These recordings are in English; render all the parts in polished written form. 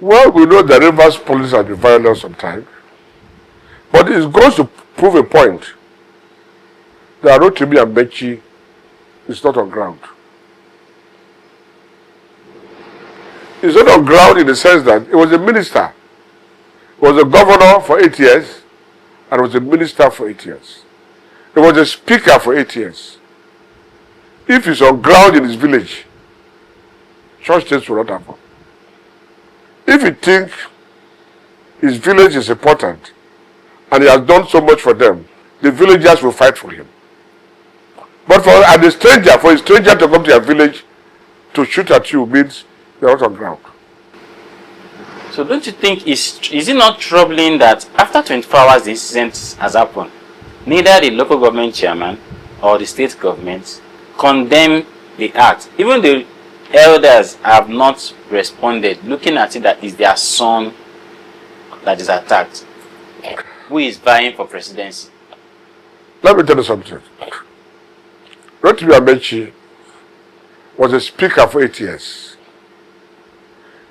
Well, we know the Rivers police has been violent sometimes, but it goes to prove a point that Rotimi Amaechi is not on ground. He's not on ground in the sense that he was a minister. He was a governor for 8 years and was a minister for 8 years. He was a speaker for 8 years. If he's on ground in his village, church things will not happen. If he thinks his village is important and he has done so much for them, the villagers will fight for him. But for a stranger to come to your village to shoot at you means you're not on ground. So don't you think, is it not troubling that after 24 hours the incident has happened, neither the local government chairman or the state government condemn the act? Even the elders have not responded, looking at it that is their son that is attacked, who is vying for presidency. Let me tell you something. Rotimi Amaechi was a speaker for 8 years,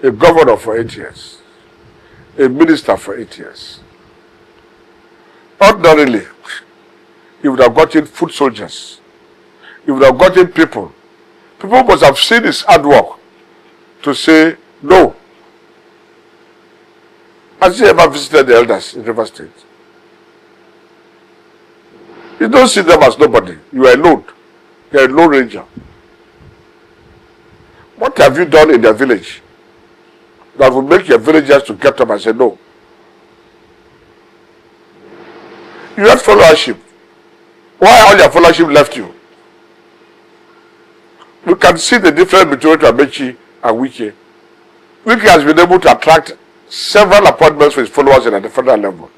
a governor for 8 years, a minister for 8 years. Ordinarily, he would have gotten foot soldiers. He would have gotten people. People must have seen his hard work to say no. Has he ever visited the elders in River State? You don't see them as nobody. You are alone. You are a lone ranger. What have you done in their village that will make your villagers to get up and say no? You had followership. Why all your followership left you? We can see the difference between Amaechi and Wike. Wike has been able to attract several appointments for his followers at the federal level.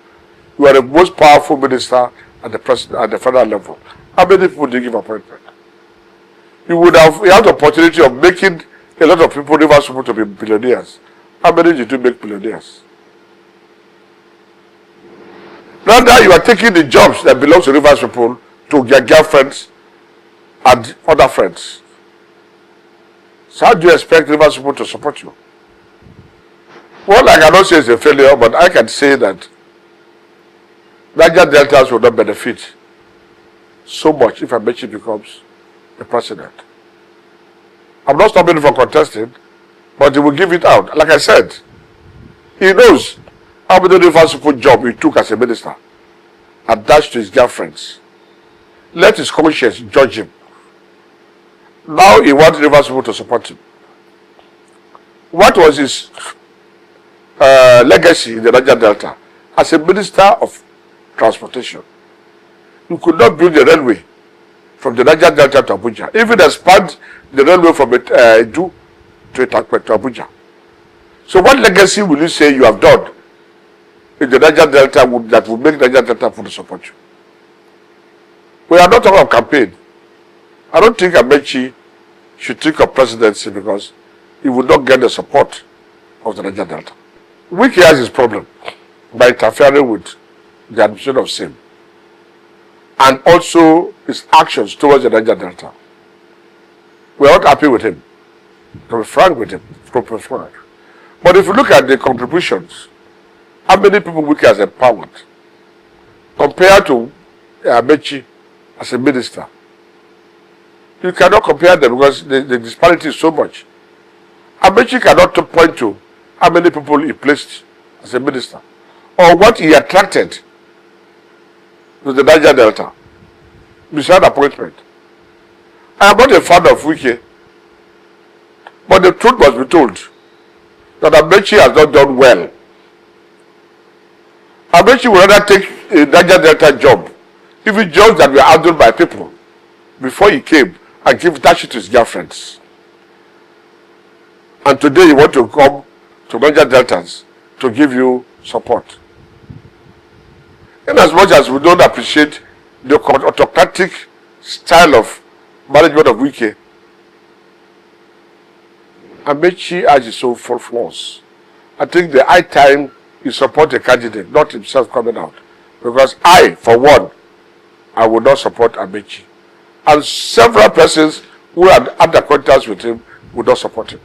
You are the most powerful minister at the federal level. How many people do you give appointment? You had the opportunity of making a lot of people Rivers people to be billionaires. How many did you make billionaires? Now that you are taking the jobs that belong to Rivers people to their girlfriends and other friends. So how do you expect Rivers people to support you? Well, I cannot say it's a failure, but I can say that Niger Deltas will not benefit so much if Amaechi becomes the president. I'm not stopping him from contesting, but he will give it out. Like I said, he knows how many Rivers people job he took as a minister, attached to his girlfriends. Let his conscience judge him. Now he wants Rivers people to support him. What was his legacy in the Niger Delta? As a minister of transportation, you could not build the railway from the Niger Delta to Abuja. Even expand the railway from Edu to Abuja. So what legacy will you say you have done in the Niger Delta that will make Niger Delta people to support you? We are not talking about campaign. I don't think Amaechi should think of presidency because he would not get the support of the Niger Delta. Wike has his problem by interfering with the administration of SIM and also his actions towards the Niger Delta. We are not happy with him, to be frank with him, to be frank. But if you look at the contributions, how many people Wike has empowered compared to Amaechi as a minister, you cannot compare them because the disparity is so much. Amaechi cannot point to how many people he placed as a minister or what he attracted to the Niger Delta beside appointment. I am not a fan of Wike, but the truth must be told that Amaechi has not done well. Amaechi would rather take a Niger Delta job, even jobs that were handled by people before he came, and give that shit to his girlfriends. And today you want to come to Niger Deltas to give you support. In as much as we don't appreciate the autocratic style of management of Wike, Amaechi has his own flaws. I think the high time you support a candidate, not himself coming out. Because I, for one, I would not support Amaechi. And several persons who had acquaintance with him would not support him.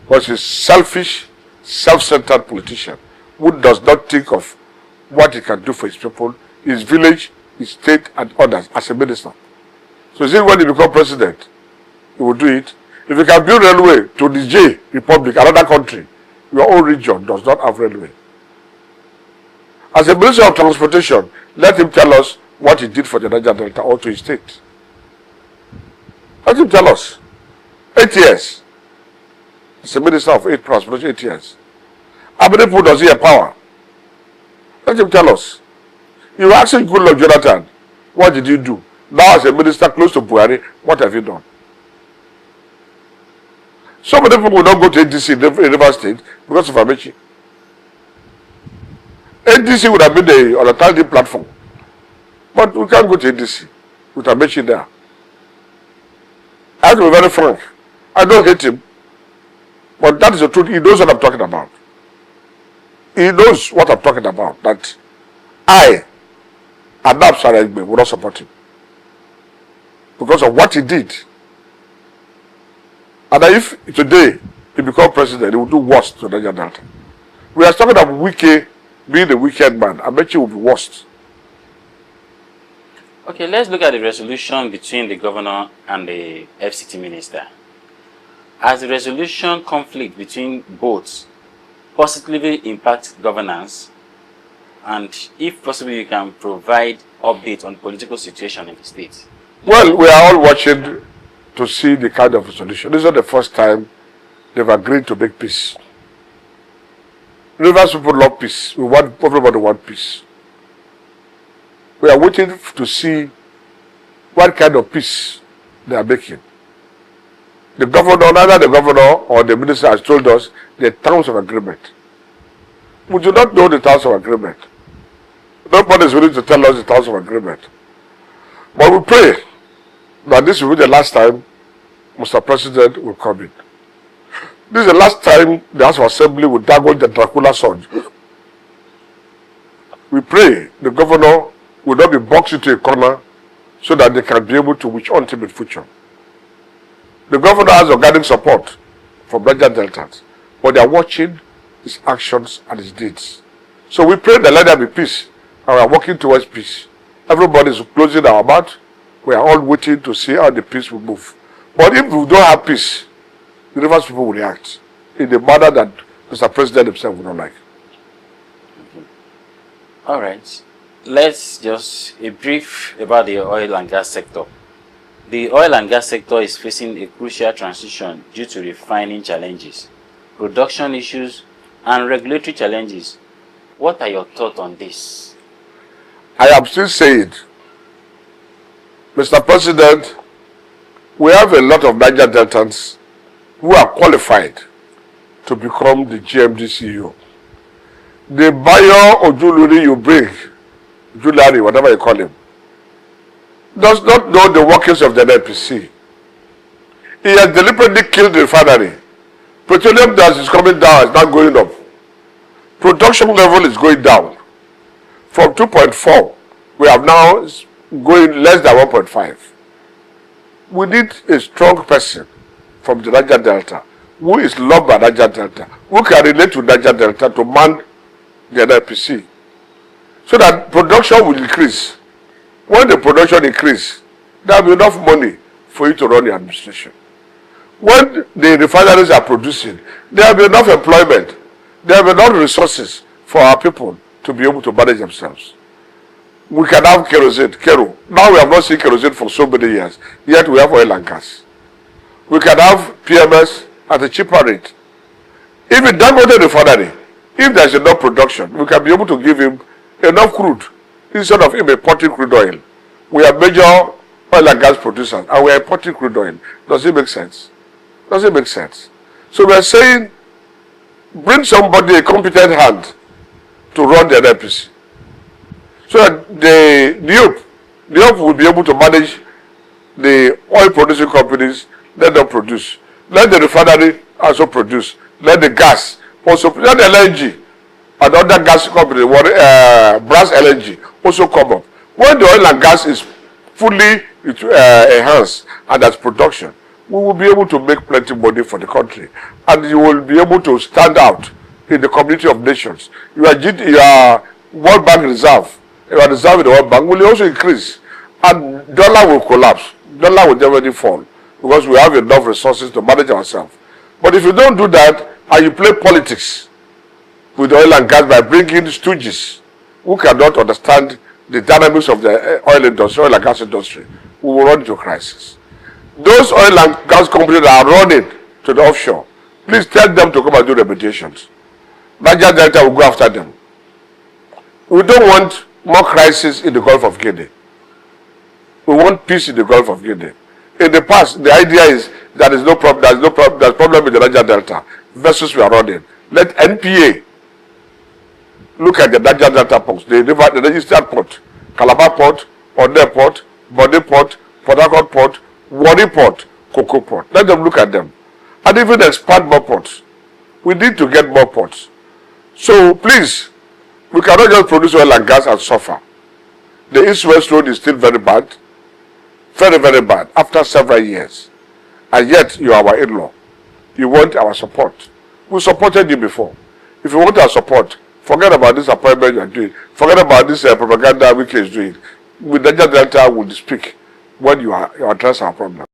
Because he's selfish, self-centered politician who does not think of what he can do for his people, his village, his state, and others as a minister. So is it when he becomes president, he will do it? If you can build railway to the J Republic, another country, your own region does not have railway. As a Minister of Transportation, let him tell us what he did for the Niger Delta or to his state. Let him tell us. 8 years. As a Minister of Transportation, 8 years. How many people does he empower? Let him tell us. You were asking Goodluck Jonathan, what did you do? Now as a minister close to Buhari, what have you done? So many people will not go to ADC in River State because of Amaechi. ADC would have been the alternative platform. But we can't go to ADC with Amaechi there. I have to be very frank. I don't hate him. But that is the truth. He knows what I'm talking about. He knows what I'm talking about. That I, Sara-Igbe, will not support him. Because of what he did. And if today he becomes president, he will do worse to Niger Delta. We are talking about Wike being the wicked man. I bet you will be worst. Okay, let's look at the resolution between the governor and the FCT minister. Has the resolution conflict between both positively impact governance? And if possible, you can provide updates on political situation in the state. Well, we are all watching to see the kind of solution. This is not the first time they've agreed to make peace. Rivers people love peace. Everybody wants peace. We are waiting to see what kind of peace they are making. The governor, neither the governor or the minister has told us the terms of agreement. We do not know the terms of agreement. Nobody is willing to tell us the terms of agreement. But we pray that this will be the last time Mr. President will come in. This is the last time the House of Assembly will dangle the Dracula sword. We pray the governor will not be boxed into a corner so that they can be able to witch hunt him in future. The governor has organic support from Niger Deltans, but they are watching his actions and his deeds. So we pray that let there be peace, and we are working towards peace. Everybody is closing our mouth. We are all waiting to see how the peace will move. But if we don't have peace, the Rivers people will react in the manner that Mr. President himself would not like. All right. Let's just a brief about the oil and gas sector. The oil and gas sector is facing a crucial transition due to refining challenges, production issues, and regulatory challenges. What are your thoughts on this? I am still saying, Mr. President, we have a lot of Niger Deltans who are qualified to become the GMD CEO. The buyer or Juluri you bring, Julari, whatever you call him, does not know the workings of the NPC. He has deliberately killed the refinery. Petroleum gas is coming down, it's not going up. Production level is going down. From 2.4, we have now going less than 1.5. We need a strong person from the Niger Delta who is loved by Niger Delta, who can relate to Niger Delta to man the NPC, so that production will increase. When the production increases, there will be enough money for you to run the administration. When the refineries are producing, there will be enough employment. There will be enough resources for our people to be able to manage themselves. We can have kerosene, kero. Now we have not seen kerosene for so many years, yet we have oil and gas. We can have PMS at a cheaper rate. Even Dangote refinery, if there is enough production, we can be able to give him enough crude instead of him importing crude oil. We are major oil and gas producers and we are importing crude oil. Does it make sense? Does it make sense? So we are saying, bring somebody, a competent hand, to run the NPC. So that the UP will be able to manage the oil producing companies, let them produce. Let the refinery also produce. Let the gas also, let the LNG and other gas companies, brass LNG, also come up. When the oil and gas is fully enhanced and as production, we will be able to make plenty money for the country. And you will be able to stand out in the community of nations. Your World Bank reserve, your reserve in the World Bank will also increase. And dollar will collapse. Dollar will definitely fall because we have enough resources to manage ourselves. But if you don't do that and you play politics with oil and gas by bringing stooges who cannot understand the dynamics of the oil industry, oil and gas industry, we will run into a crisis. Those oil and gas companies that are running to the offshore, please tell them to come and do remediations. Niger Delta will go after them. We don't want more crisis in the Gulf of Guinea. We want peace in the Gulf of Guinea. In the past, the idea is that there's problem in the Niger Delta. Vessels we are running. Let NPA look at the Niger Delta ports, the Eastern Port, Calabar Port, Onne Port, Bonny Port, Port Harcourt Port, Warri Port, Cocoa Port. Let them look at them. And even expand more ports. We need to get more ports. So please, we cannot just produce oil and gas and suffer. The East-West Road is still very bad. Very, very bad after several years. And yet you are our in-law. You want our support. We supported you before. If you want our support, forget about this appointment you are doing. Forget about this propaganda Wike is doing. With Niger Delta will speak when you address our problem.